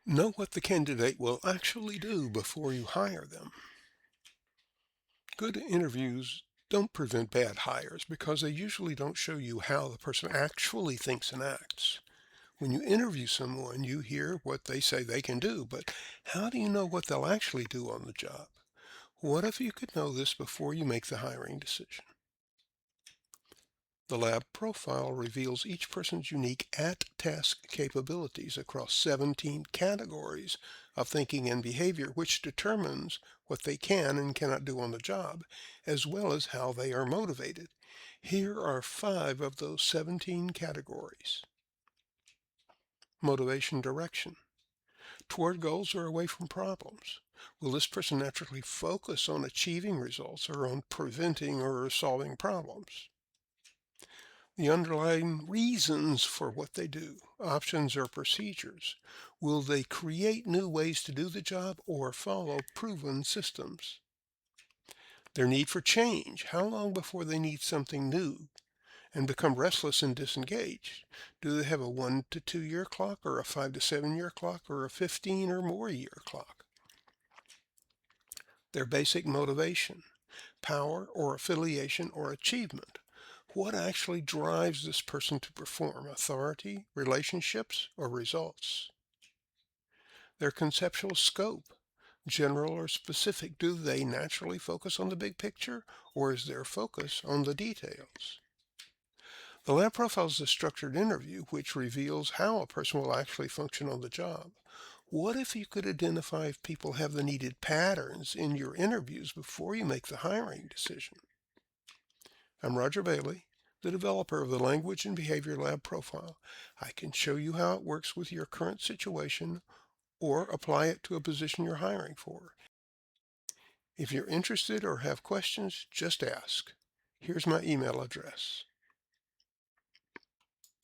Know what the candidate will actually do before you hire them. Good interviews don't prevent bad hires because they usually don't show you how the person actually thinks and acts. When you interview someone, you hear what they say they can do, but how do you know what they'll actually do on the job? What if you could know this before you make the hiring decision? The lab profile reveals each person's unique at-task capabilities across 17 categories of thinking and behavior, which determines what they can and cannot do on the job, as well as how they are motivated. Here are 5 of those 17 categories. Motivation direction. Toward goals or away from problems? Will this person naturally focus on achieving results or on preventing or solving problems? The underlying reasons for what they do, options or procedures. Will they create new ways to do the job or follow proven systems? Their need for change. How long before they need something new and become restless and disengaged? Do they have a 1 to 2 year clock or a 5 to 7 year clock or a 15 or more year clock? Their basic motivation, power or affiliation or achievement. What actually drives this person to perform? Authority, relationships, or results? Their conceptual scope, general or specific. Do they naturally focus on the big picture, or is their focus on the details? The lab profile is a structured interview which reveals how a person will actually function on the job. What if you could identify if people have the needed patterns in your interviews before you make the hiring decision? I'm Roger Bailey, the developer of the Language and Behavior Lab profile. I can show you how it works with your current situation or apply it to a position you're hiring for. If you're interested or have questions, just ask. Here's my email address.